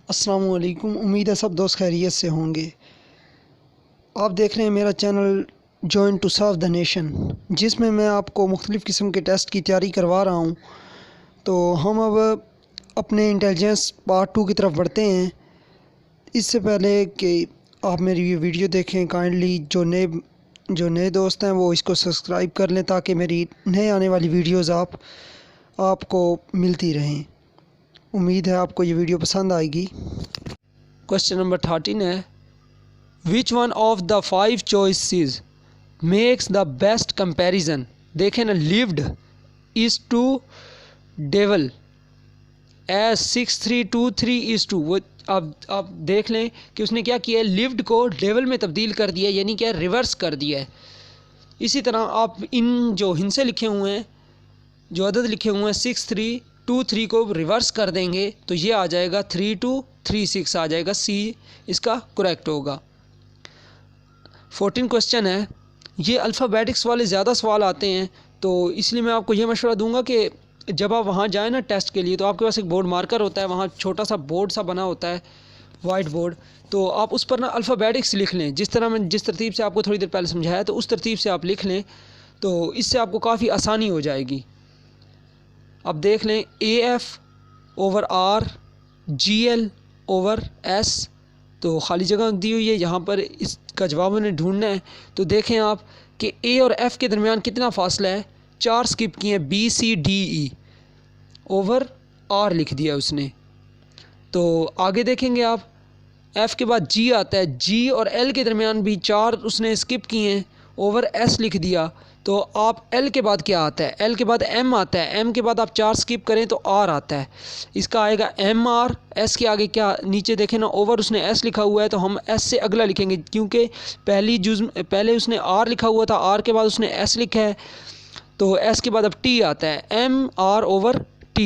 अस्सलामुअलैकुम। उम्मीद है सब दोस्त खैरियत से होंगे। आप देख रहे हैं मेरा channel join to serve the nation, जिसमें मैं आपको मुख्तलिफ़ किस्म के टेस्ट की तैयारी करवा रहा हूं। तो हम अब अपने इंटेलिजेंस पार्ट 2 की तरफ बढ़ते हैं। इससे पहले कि आप मेरी ये वीडियो देखें, काइंडली जो नए दोस्त हैं वो इसको सब्सक्राइब कर लें ताकि मेरी नए आने वाली वीडियोज़ आपको मिलती रहें। उम्मीद है आपको ये वीडियो पसंद आएगी। क्वेश्चन नंबर 13 है, which one of the 5 choices makes the best comparison. देखें ना, lived is to devil as 6323 is to. वो अब आप देख लें कि उसने क्या किया है, लिव्ड को डेवल में तब्दील कर दिया, यानी क्या रिवर्स कर दिया है। इसी तरह आप इन जो हिंसे लिखे हुए हैं, जो अदद लिखे हुए हैं 6323 को रिवर्स कर देंगे तो ये आ जाएगा 3236 आ जाएगा। सी इसका करेक्ट होगा। 14 क्वेश्चन है, ये अल्फ़ाबेटिक्स वाले ज़्यादा सवाल आते हैं, तो इसलिए मैं आपको ये मशवरा दूंगा कि जब आप वहाँ जाएँ ना टेस्ट के लिए, तो आपके पास एक बोर्ड मार्कर होता है, वहाँ छोटा सा बोर्ड सा बना होता है, वाइट बोर्ड, तो आप उस पर ना अल्फ़ाबेटिक्स लिख लें। जिस तरतीब से आपको थोड़ी देर पहले समझाया, तो उस तरतीब से आप लिख लें, तो इससे आपको काफ़ी आसानी हो जाएगी। अब देख लें, AF over R, GL over S, तो खाली जगह दी हुई है, यहाँ पर इसका जवाब हमें ढूंढना है। तो देखें आप कि A और F के दरमियान कितना फासला है, 4 स्किप किए हैं, BCDE ओवर R लिख दिया उसने। तो आगे देखेंगे आप, F के बाद G आता है, G और L के दरमियान भी 4 उसने स्किप किए हैं, ओवर S लिख दिया। तो आप L के बाद क्या आता है, L के बाद M आता है, M के बाद आप 4 स्किप करें तो R आता है, इसका आएगा MR। S के आगे क्या, नीचे देखें ना, ओवर उसने S लिखा हुआ है, तो हम S से अगला लिखेंगे, क्योंकि पहले उसने R लिखा हुआ था, R के बाद उसने S लिखा है, तो S के बाद अब T आता है, MR ओवर T,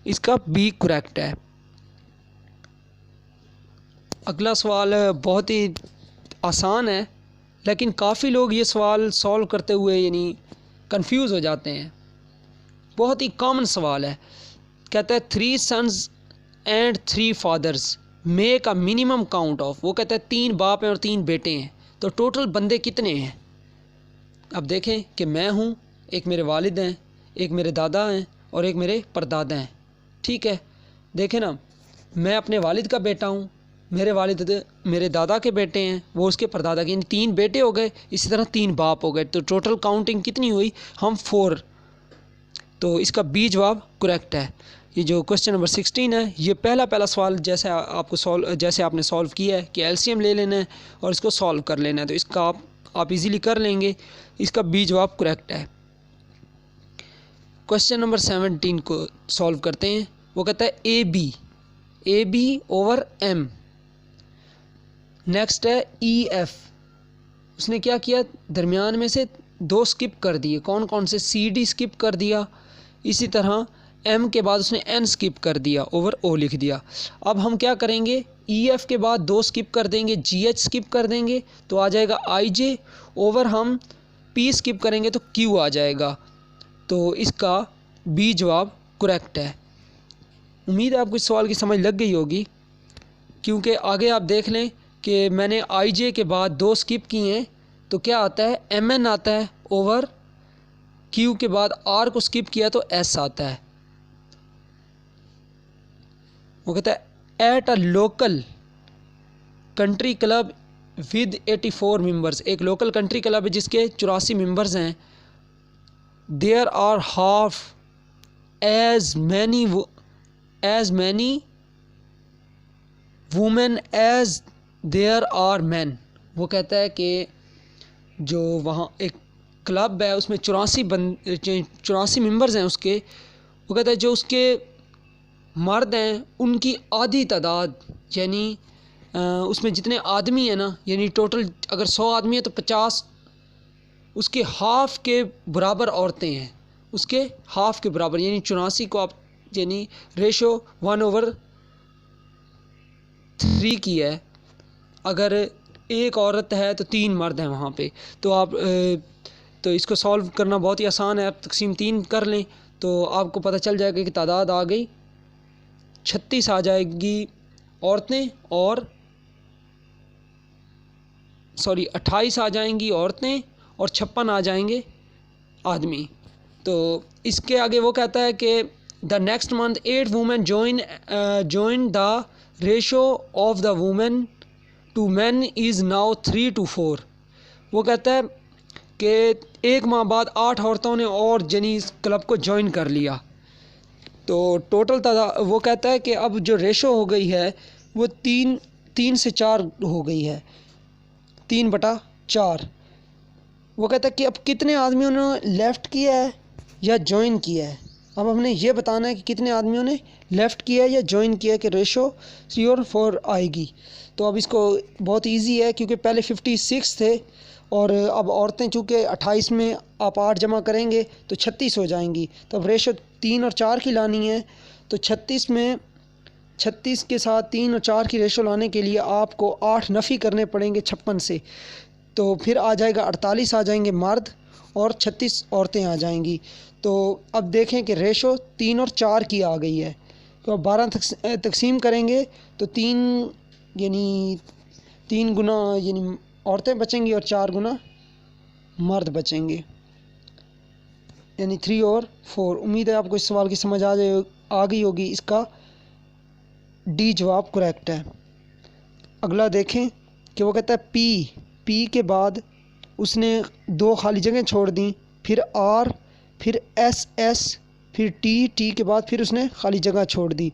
इसका B करेक्ट है। अगला सवाल बहुत ही आसान है, लेकिन काफ़ी लोग ये सवाल सॉल्व करते हुए यानी कंफ्यूज हो जाते हैं। बहुत ही कॉमन सवाल है। कहता है 3 sons and 3 fathers make a minimum count of. वो कहता है 3 बाप हैं और 3 बेटे हैं, तो टोटल बंदे कितने हैं। अब देखें कि मैं हूँ, एक मेरे वालिद हैं, एक मेरे दादा हैं और एक मेरे परदादा हैं। ठीक है, देखें ना, मैं अपने वालिद का बेटा हूँ, मेरे वालिद मेरे दादा के बेटे हैं, वो उसके परदादा के, यानी 3 बेटे हो गए, इसी तरह 3 बाप हो गए, तो टोटल काउंटिंग कितनी हुई, हम 4। तो इसका बी जवाब करेक्ट है। ये जो क्वेश्चन नंबर 16 है, ये पहला सवाल जैसे आपने सॉल्व किया है कि एलसीएम ले लेना है और इसको सॉल्व कर लेना है, तो इसका आप इजीली कर लेंगे। इसका बी जवाब करेक्ट है। क्वेश्चन नंबर 17 को सॉल्व करते हैं। वो कहता है AB ओवर M। नेक्स्ट है EF। उसने क्या किया, दरमियान में से 2 स्किप कर दिए, कौन कौन से, CD स्किप कर दिया, इसी तरह M के बाद उसने N स्किप कर दिया, ओवर O लिख दिया। अब हम क्या करेंगे, EF के बाद 2 स्किप कर देंगे, GH स्किप कर देंगे, तो आ जाएगा IJ, ओवर हम P स्किप करेंगे तो Q आ जाएगा। तो इसका B जवाब करेक्ट है। उम्मीद है आपको इस सवाल की समझ लग गई होगी, क्योंकि आगे आप देख लें कि मैंने IJ के बाद 2 स्किप किए हैं, तो क्या आता है, MN आता है, ओवर Q के बाद R को स्किप किया तो S आता है। वो कहता है at a local country club with 84 members. एक लोकल कंट्री क्लब है जिसके 84 मेंबर्स हैं। There are half as many women as there are men. वो कहता है कि जो वहाँ एक क्लब है उसमें 84 मेंबर्स हैं उसके। वो कहता है जो उसके मर्द हैं उनकी आधी तादाद, यानी उसमें जितने आदमी हैं ना, यानी टोटल अगर 100 आदमी है तो 50 उसके हाफ के बराबर औरतें हैं, उसके हाफ के बराबर, यानी 84 को आप यानी रेशो 1/3 की है। अगर एक औरत है तो 3 मर्द हैं वहाँ पे, तो आप तो इसको सॉल्व करना बहुत ही आसान है। आप तकसीम 3 कर लें तो आपको पता चल जाएगा कि तादाद आ गई 36 आ जाएगी औरतें और 28 आ जाएंगी औरतें और 56 आ जाएंगे आदमी। तो इसके आगे वो कहता है कि the next month 8 women join the ratio of the women to man is now 3:4। वो कहता है कि एक माह बाद 8 औरतों ने और जनी इस क्लब को ज्वाइन कर लिया। तो टोटल वो कहता है कि अब जो रेशो हो गई है वो 3 से 4 हो गई है, 3/4। वो कहता है कि अब कितने आदमियों ने लेफ़्ट किया है या ज्वाइन किया है। अब हमने ये बताना है कि कितने आदमियों ने लेफ़्ट किया है या ज्वाइन किया है कि रेशो 3/4 आएगी। तो अब इसको बहुत इजी है क्योंकि पहले 56 थे और अब औरतें चूँकि 28 में आप 8 जमा करेंगे तो 36 हो जाएंगी। तो अब रेशो 3 और 4 की लानी है। तो 36 के साथ 3 और 4 की रेशो लाने के लिए आपको 8 नफ़ी करने पड़ेंगे 56 से। तो फिर आ जाएगा 48 आ जाएंगे मर्द और 36 औरतें आ जाएंगी। तो अब देखें कि रेशो 3 और 4 की आ गई है। तो अब 12 तकसीम करेंगे तो 3 गुना यानी औरतें बचेंगी और 4 गुना मर्द बचेंगे, यानी 3 और 4। उम्मीद है आपको इस सवाल की समझ आ गई होगी। इसका डी जवाब करेक्ट है। अगला देखें कि वो कहता है पी के बाद उसने 2 खाली जगह छोड़ दी, फिर आर, फिर एस, फिर टी के बाद फिर उसने खाली जगह छोड़ दी।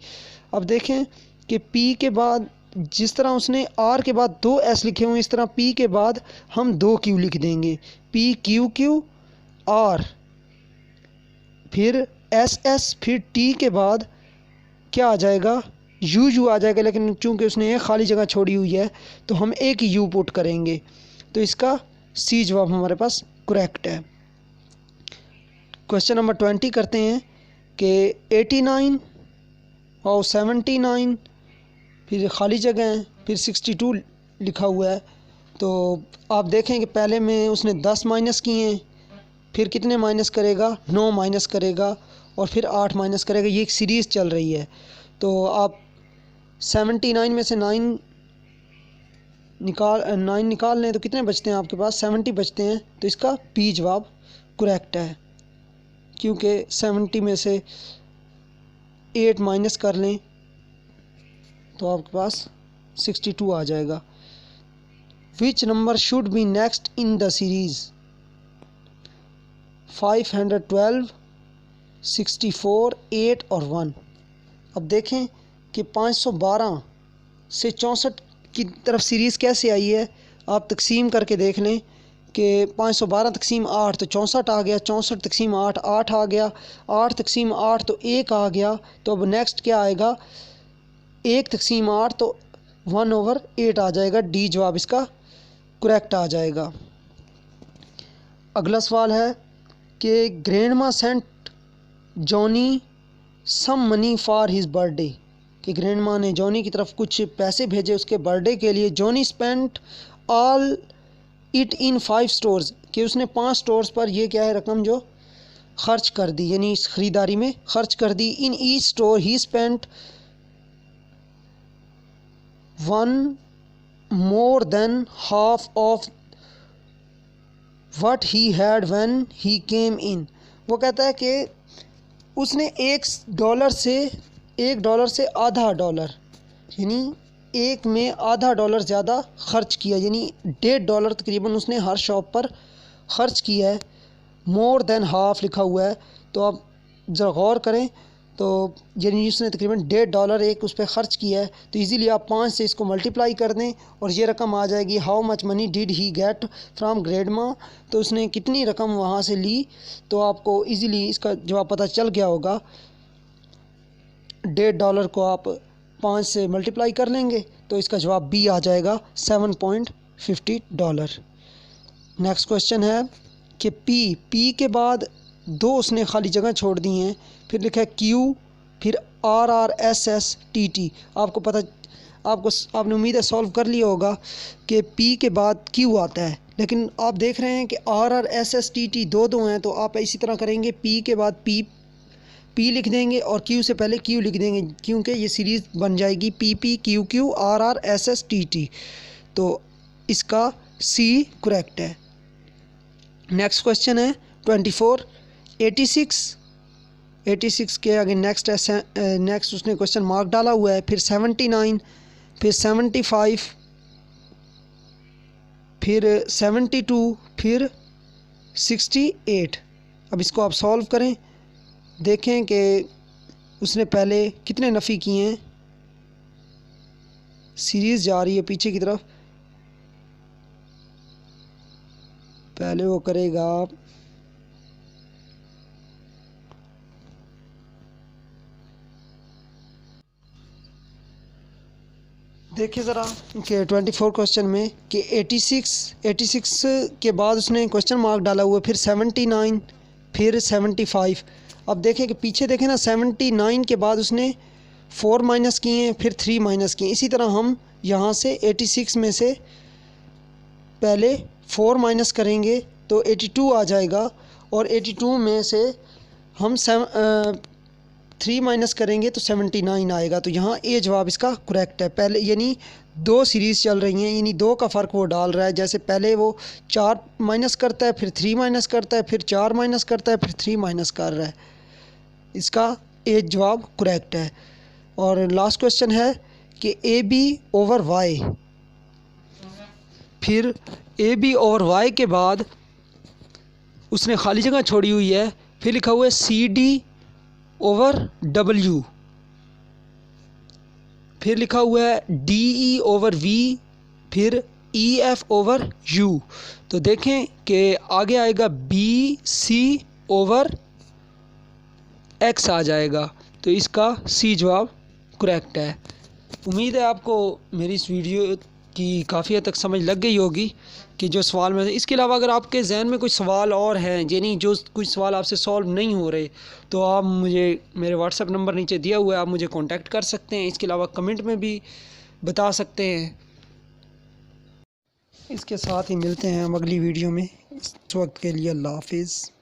अब देखें कि पी के बाद जिस तरह उसने आर के बाद 2 एस लिखे हुए इस तरह पी के बाद हम 2 क्यू लिख देंगे। पी क्यू आर, फिर एस, फिर टी के बाद क्या आ जाएगा, यू आ जाएगा। लेकिन चूंकि उसने एक खाली जगह छोड़ी हुई है तो हम एक ही यू पुट करेंगे। तो इसका सी जवाब हमारे पास करेक्ट है। क्वेश्चन नंबर 20 करते हैं कि 89 और 79, फिर खाली जगह है, फिर 62 लिखा हुआ है। तो आप देखें कि पहले में उसने 10 माइनस किए हैं, फिर कितने माइनस करेगा, 9 माइनस करेगा और फिर 8 माइनस करेगा। ये एक सीरीज़ चल रही है। तो आप 79 में से 9 निकाल लें तो कितने बचते हैं आपके पास, 70 बचते हैं। तो इसका बी जवाब करेक्ट है क्योंकि 70 में से 8 माइनस कर लें तो आपके पास 62 आ जाएगा। Which number should be next in the series 512, 64, 8 और 1। अब देखें कि 512 से 64 की तरफ सीरीज़ कैसे आई है। आप तकसीम करके देख लें कि 512 तकसीम 8 तो 64 आ गया, 64 तकसीम 8 8 आ गया, 8 तकसीम 8 तो 1 आ गया। तो अब नेक्स्ट क्या आएगा, 1 तकसीम 8 तो 1/8 आ जाएगा। डी जवाब इसका करेक्ट आ जाएगा। अगला सवाल है कि grandma sent Johnny some money for his birthday, कि ग्रैंडमा ने जॉनी की तरफ कुछ पैसे भेजे उसके बर्थडे के लिए। Johnny spent all it in 5 stores, कि उसने 5 स्टोर्स पर ये क्या है रकम जो खर्च कर दी, यानी इस ख़रीदारी में खर्च कर दी। In each store he spent 1 more than half of what he had when he came in। वो कहता है कि उसने $1 से आधा डॉलर, यानी एक में आधा डॉलर ज़्यादा खर्च किया, यानी $1.5 तकरीबन उसने हर शॉप पर ख़र्च किया है। मोर देन हाफ लिखा हुआ है। तो आप ज़रा गौर करें तो यानी उसने तकरीबन $1.5 एक उस पर ख़र्च किया है। तो इजीली आप 5 से इसको मल्टीप्लाई कर दें और ये रकम आ जाएगी। How much money did he get from grandma, तो उसने कितनी रकम वहाँ से ली। तो आपको इजीली इसका जवाब पता चल गया होगा। $1.5 को आप 5 से मल्टीप्लाई कर लेंगे तो इसका जवाब बी आ जाएगा, $7.50। नेक्स्ट क्वेश्चन है कि पी के बाद 2 उसने खाली जगह छोड़ दी हैं, फिर लिखा है क्यू, फिर RRSSTT। आपने उम्मीद है सॉल्व कर लिया होगा कि पी के बाद क्यू आता है, लेकिन आप देख रहे हैं कि RRSSTT दो हैं। तो आप इसी तरह करेंगे, पी के बाद P लिख देंगे और Q से पहले Q लिख देंगे, क्योंकि ये सीरीज़ बन जाएगी PP QQ RR SS TT। तो इसका C करेक्ट है। नेक्स्ट क्वेश्चन है 24। 86 के आगे नेक्स्ट है, नेक्स्ट उसने क्वेश्चन मार्क डाला हुआ है, फिर 79, फिर 75, फिर 72, फिर 68। अब इसको आप सॉल्व करें, देखें कि उसने पहले कितने नफ़ी किए हैं। सीरीज़ जा रही है पीछे की तरफ, पहले वो करेगा देखिए ज़रा कि 24 क्वेश्चन में कि 86 के बाद उसने क्वेश्चन मार्क डाला हुआ, फिर 79, फिर 75। अब देखें कि पीछे देखें ना, 79 के बाद उसने 4 माइनस किए हैं, फिर 3 माइनस किए। इसी तरह हम यहाँ से 86 में से पहले 4 माइनस करेंगे तो 82 आ जाएगा, और 82 में से हम 3 माइनस करेंगे तो 79 आएगा। तो यहाँ ए जवाब इसका करेक्ट है। पहले यानी 2 सीरीज़ चल रही हैं, यानी 2 का फ़र्क वो डाल रहा है। जैसे पहले वो 4 माइनस करता है, फिर 3 माइनस करता है, फिर 4 माइनस करता है, फिर 3 माइनस कर रहा है। इसका ए जवाब करेक्ट है। और लास्ट क्वेश्चन है कि AB/Y, फिर AB/Y के बाद उसने खाली जगह छोड़ी हुई है, फिर लिखा हुआ है CD/W, फिर लिखा हुआ है DE/V, फिर EF/U। तो देखें कि आगे आएगा BC/X आ जाएगा। तो इसका C जवाब करेक्ट है। उम्मीद है आपको मेरी इस वीडियो की काफ़ी हद तक समझ लग गई होगी कि जो सवाल में। इसके अलावा अगर आपके जहन में कुछ सवाल और हैं, यानी जो कुछ सवाल आपसे सॉल्व नहीं हो रहे, तो आप मुझे मेरे व्हाट्सएप नंबर नीचे दिया हुआ है, आप मुझे कांटेक्ट कर सकते हैं। इसके अलावा कमेंट में भी बता सकते हैं। इसके साथ ही मिलते हैं हम अगली वीडियो में। इस वक्त के लिए अल्लाह हाफिज़।